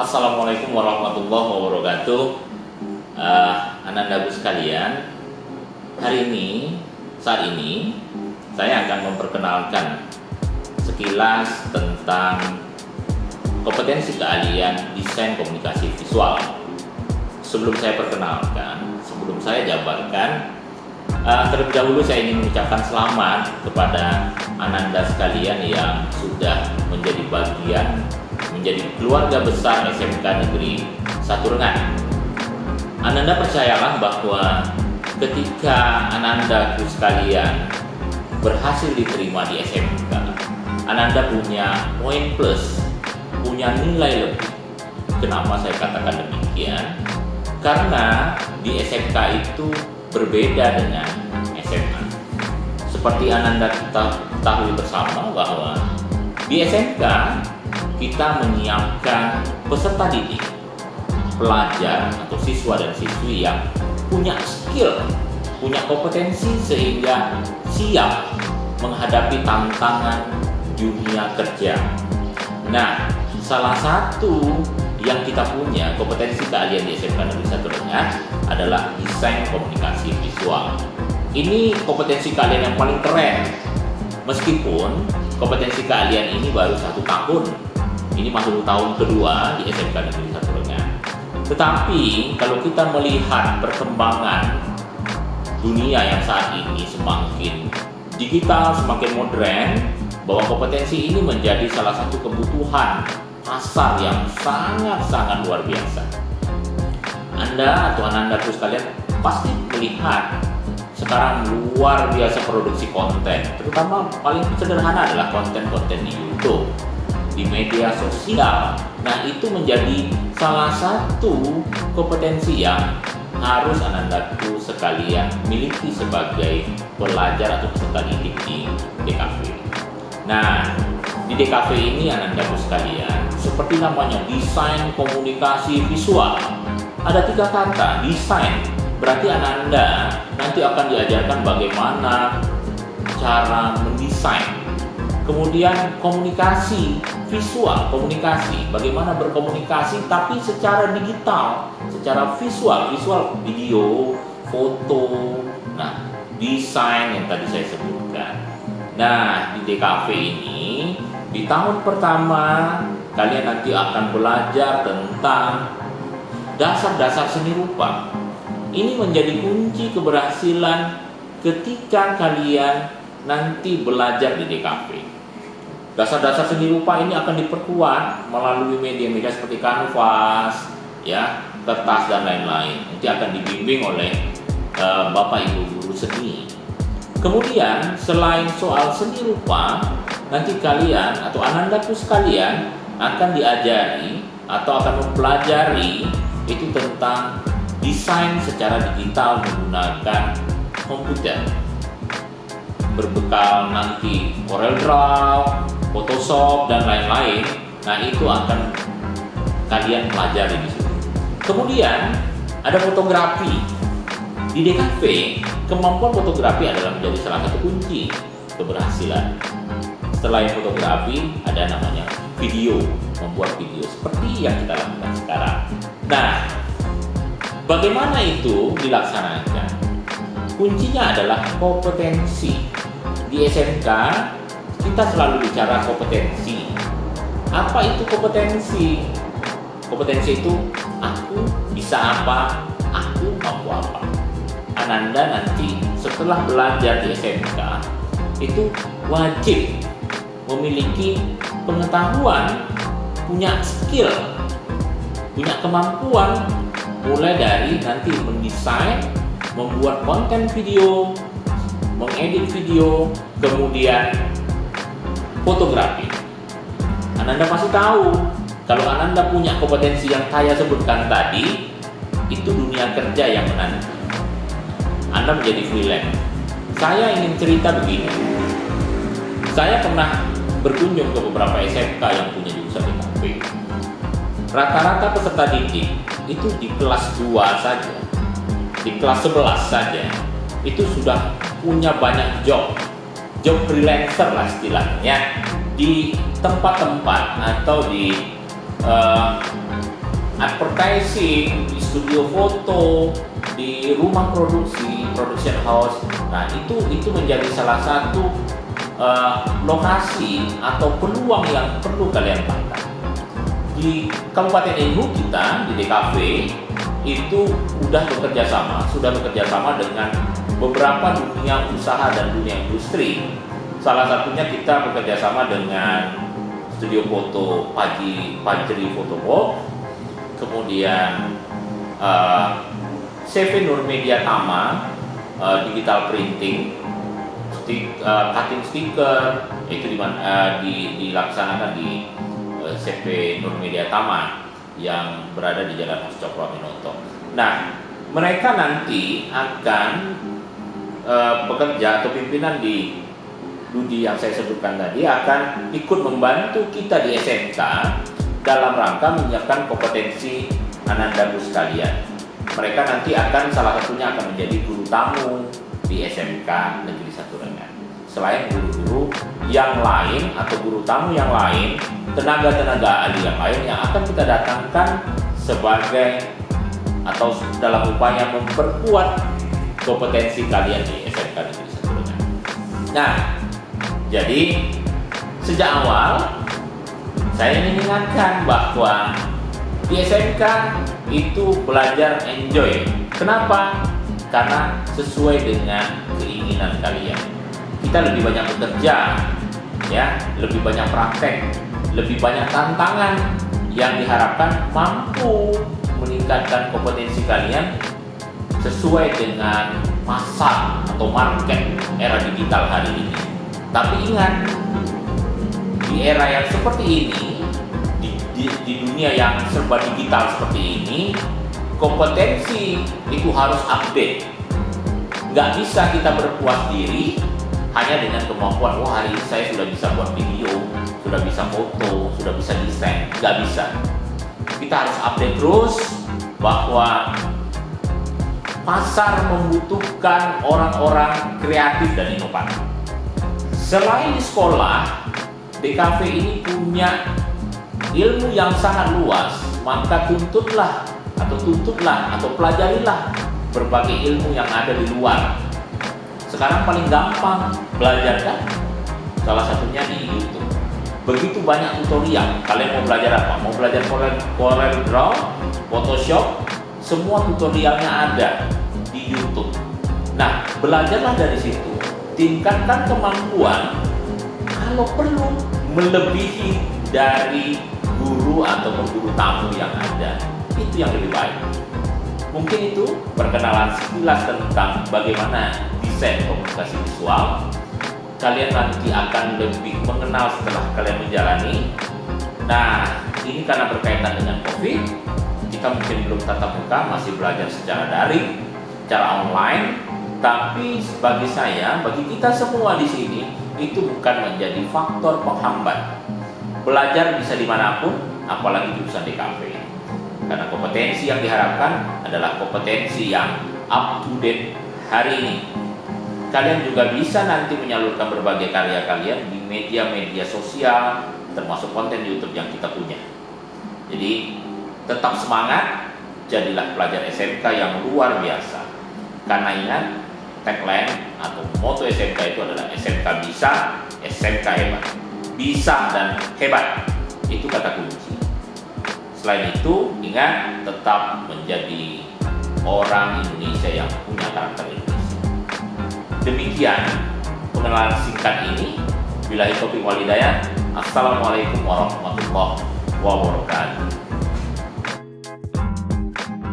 Assalamualaikum warahmatullahi wabarakatuh. Anandaku sekalian, saat ini saya akan memperkenalkan sekilas tentang kompetensi keahlian desain komunikasi visual. Sebelum saya perkenalkan, sebelum saya jabarkan, terlebih dahulu saya ingin mengucapkan selamat kepada Ananda sekalian yang sudah menjadi keluarga besar SMK Negeri 1 Rengan. Ananda percayalah bahwa ketika Anandaku sekalian berhasil diterima di SMK, Ananda punya poin plus, punya nilai lebih. Kenapa saya katakan demikian? Karena di SMK itu berbeda dengan SMA. Seperti Ananda kita ketahui bersama bahwa di SMK kita menyiapkan peserta didik, pelajar atau siswa dan siswi yang punya skill, punya kompetensi sehingga siap menghadapi tantangan dunia kerja. Nah, salah satu yang kita punya kompetensi keahlian di SMK Negeri 1 Rengan adalah desain komunikasi visual. Ini kompetensi keahlian yang paling keren. Meskipun kompetensi keahlian ini baru 1 tahun, ini masuk tahun kedua di SMK Negeri 1 Rengan. Tetapi kalau kita melihat perkembangan dunia yang saat ini semakin digital, semakin modern, bahwa kompetensi ini menjadi salah satu kebutuhan pasar yang sangat-sangat luar biasa. Anda atau Anandaku sekalian pasti melihat sekarang luar biasa produksi konten, terutama paling sederhana adalah konten-konten di YouTube, di media sosial. Nah, itu menjadi salah satu kompetensi yang harus Anandaku sekalian miliki sebagai pelajar atau peserta didik di DKV. Nah, di DKV ini Anandaku sekalian, seperti namanya desain komunikasi visual. Ada 3 kata, desain. Berarti Ananda nanti akan diajarkan bagaimana cara mendesain. Kemudian komunikasi visual, bagaimana berkomunikasi tapi secara digital, secara visual video, foto. Nah, desain yang tadi saya sebutkan. Nah, di DKV ini di tahun pertama kalian nanti akan belajar tentang dasar-dasar seni rupa. Ini menjadi kunci keberhasilan ketika kalian nanti belajar di DKV. Dasar-dasar seni rupa ini akan diperkuat melalui media-media seperti kanvas, ya, kertas dan lain-lain. Nanti akan dibimbing oleh Bapak Ibu guru seni. Kemudian selain soal seni rupa, nanti kalian atau Anandaku sekalian akan diajari atau akan mempelajari itu tentang desain secara digital menggunakan komputer. Berbekal nanti CorelDRAW, Photoshop dan lain-lain. Nah, itu akan kalian pelajari di situ. Kemudian ada fotografi. Di DKV, kemampuan fotografi adalah menjadi salah satu kunci keberhasilan. Selain fotografi, ada namanya video, membuat video seperti yang kita lakukan sekarang. Nah, bagaimana itu dilaksanakan? Kuncinya adalah kompetensi. Di SMK, kita selalu bicara kompetensi. Apa itu kompetensi? Kompetensi itu aku bisa apa, aku mampu apa. Ananda nanti setelah belajar di SMK itu wajib memiliki pengetahuan, punya skill, punya kemampuan mulai dari nanti mendesain, membuat konten video, mengedit video, kemudian fotografi. Ananda pasti tahu kalau Ananda punya kompetensi yang saya sebutkan tadi, itu dunia kerja yang menanti. Anda menjadi freelance. Saya ingin cerita begini. Saya pernah berkunjung ke beberapa SMK yang punya jurusan DKV. Rata-rata peserta didik itu di kelas 2 saja, di kelas 11 saja, itu sudah punya banyak job freelancer lah istilahnya, di tempat-tempat atau di advertising, di studio foto, di rumah produksi, production house. Nah, itu menjadi salah satu lokasi atau peluang yang perlu kalian tangkap. Di Kabupaten Enhu kita di DKV itu sudah bekerja sama dengan beberapa dunia usaha dan dunia industri. Salah satunya kita bekerja sama dengan studio foto Pajri Photo Walk, kemudian CV Nur Media Tama, digital printing, cutting stiker, itu dilaksanakan di CV Nur Media Tama yang berada di Jalan Mas Cokro Aminoto. Nah, mereka nanti akan bekerja, atau pimpinan di Dudi yang saya sebutkan tadi akan ikut membantu kita di SMK dalam rangka menyiapkan kompetensi Ananda Guru sekalian. Mereka nanti akan salah satunya akan menjadi guru tamu di SMK Negeri 1 Rengat. Selain guru-guru yang lain atau guru tamu yang lain, tenaga-tenaga ahli yang lain yang akan kita datangkan sebagai atau dalam upaya memperkuat kompetensi kalian di SMK Negeri 1 Rengat. Nah, jadi sejak awal saya ingin ingatkan bahwa di SMK itu belajar enjoy. Kenapa? Karena sesuai dengan keinginan kalian. Kita lebih banyak bekerja, ya, lebih banyak praktek, lebih banyak tantangan yang diharapkan mampu meningkatkan kompetensi kalian sesuai dengan pasar atau market era digital hari ini. Tapi ingat, di era yang seperti ini, di dunia yang serba digital seperti ini, kompetensi itu harus update. Nggak bisa kita berpuas diri hanya dengan kemampuan, wah hari ini saya sudah bisa buat video, sudah bisa foto, sudah bisa desain. Nggak bisa. Kita harus update terus bahwa pasar membutuhkan orang-orang kreatif dan inovatif. Selain di sekolah, DKV ini punya ilmu yang sangat luas, maka tuntutlah atau pelajarilah berbagai ilmu yang ada di luar. Sekarang paling gampang belajar kan? Salah satunya di YouTube. Begitu banyak tutorial. Kalian mau belajar apa? Mau belajar Corel Draw, Photoshop, semua tutorialnya ada di YouTube. Nah, belajarlah dari situ. Tingkatkan kemampuan, kalau perlu melebihi dari guru atau guru tamu yang ada. Itu yang lebih baik. Mungkin itu perkenalan sekilas tentang bagaimana desain komunikasi visual. Kalian nanti akan lebih mengenal setelah kalian menjalani. Nah, ini karena berkaitan dengan COVID, kita mungkin belum tatap muka, masih belajar secara daring, secara online. Tapi bagi saya, bagi kita semua di sini, itu bukan menjadi faktor penghambat. Belajar bisa dimanapun, apalagi jurusan DKV. Karena kompetensi yang diharapkan adalah kompetensi yang up to date hari ini. Kalian juga bisa nanti menyalurkan berbagai karya kalian di media-media sosial, termasuk konten YouTube yang kita punya. Jadi, tetap semangat, jadilah pelajar SMK yang luar biasa. Karena ingat, tagline atau moto SMK itu adalah SMK bisa, SMK hebat. Bisa dan hebat, itu kata kunci. Selain itu, ingat tetap menjadi orang Indonesia yang punya karakter Indonesia. Demikian pengenalan singkat ini. Billahi taufiq wal hidayah. Assalamualaikum warahmatullahi wabarakatuh.